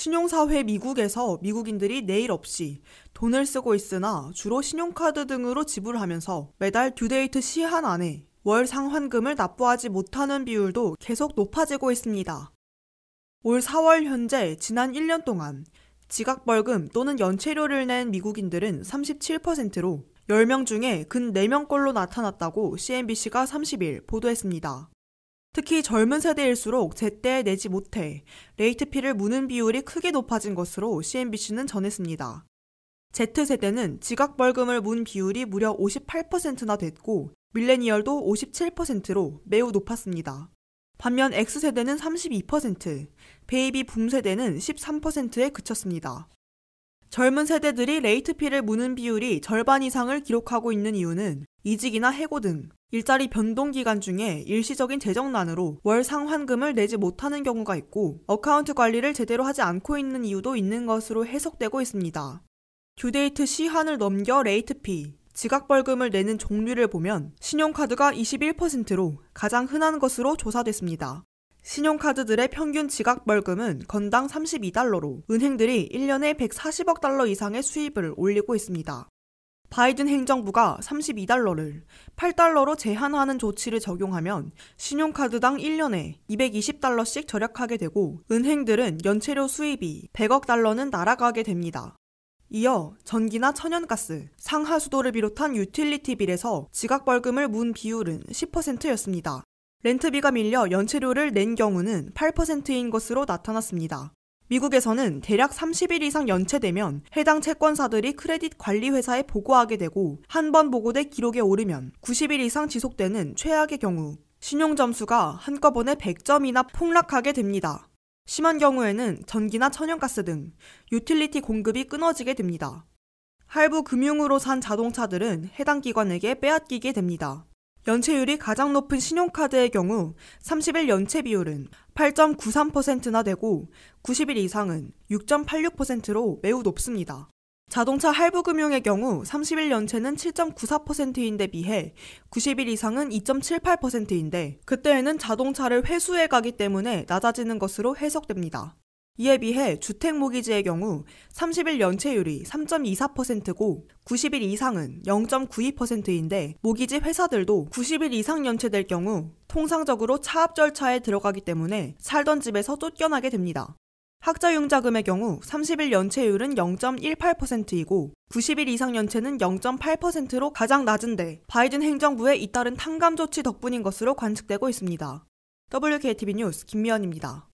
신용사회 미국에서 미국인들이 내일 없이 돈을 쓰고 있으나 주로 신용카드 등으로 지불하면서 매달 듀데이트 시한 안에 월 상환금을 납부하지 못하는 비율도 계속 높아지고 있습니다. 올 4월 현재 지난 1년 동안 지각벌금 또는 연체료를 낸 미국인들은 37%로 10명 중에 근 4명꼴로 나타났다고 CNBC가 30일 보도했습니다. 특히 젊은 세대일수록 제때 내지 못해 레이트피를 무는 비율이 크게 높아진 것으로 CNBC는 전했습니다. Z세대는 지각벌금을 문 비율이 무려 58%나 됐고 밀레니얼도 57%로 매우 높았습니다. 반면 X세대는 32%, 베이비 붐 세대는 13%에 그쳤습니다. 젊은 세대들이 레이트피를 무는 비율이 절반 이상을 기록하고 있는 이유는 이직이나 해고 등 일자리 변동 기간 중에 일시적인 재정난으로 월 상환금을 내지 못하는 경우가 있고 어카운트 관리를 제대로 하지 않고 있는 이유도 있는 것으로 해석되고 있습니다. 듀데이트 시한을 넘겨 레이트피, 지각벌금을 내는 종류를 보면 신용카드가 21%로 가장 흔한 것으로 조사됐습니다. 신용카드들의 평균 지각벌금은 건당 $32로 은행들이 1년에 140억 달러 이상의 수입을 올리고 있습니다. 바이든 행정부가 $32를 $8로 제한하는 조치를 적용하면 신용카드당 1년에 $220씩 절약하게 되고 은행들은 연체료 수입이 $100억 달러는 날아가게 됩니다. 이어 전기나 천연가스, 상하수도를 비롯한 유틸리티 빌에서 지각벌금을 문 비율은 10%였습니다. 렌트비가 밀려 연체료를 낸 경우는 8%인 것으로 나타났습니다. 미국에서는 대략 30일 이상 연체되면 해당 채권사들이 크레딧 관리 회사에 보고하게 되고 한 번 보고돼 기록에 오르면 90일 이상 지속되는 최악의 경우 신용점수가 한꺼번에 100점이나 폭락하게 됩니다. 심한 경우에는 전기나 천연가스 등 유틸리티 공급이 끊어지게 됩니다. 할부 금융으로 산 자동차들은 해당 기관에게 빼앗기게 됩니다. 연체율이 가장 높은 신용카드의 경우 30일 연체 비율은 8.93%나 되고 90일 이상은 6.86%로 매우 높습니다. 자동차 할부금융의 경우 30일 연체는 7.94%인데 비해 90일 이상은 2.78%인데 그때에는 자동차를 회수해 가기 때문에 낮아지는 것으로 해석됩니다. 이에 비해 주택모기지의 경우 30일 연체율이 3.24%고 90일 이상은 0.92%인데 모기지 회사들도 90일 이상 연체될 경우 통상적으로 차압 절차에 들어가기 때문에 살던 집에서 쫓겨나게 됩니다. 학자융자금의 경우 30일 연체율은 0.18%이고 90일 이상 연체는 0.8%로 가장 낮은데 바이든 행정부의 잇따른 탕감 조치 덕분인 것으로 관측되고 있습니다. WKTV 뉴스 김미연입니다.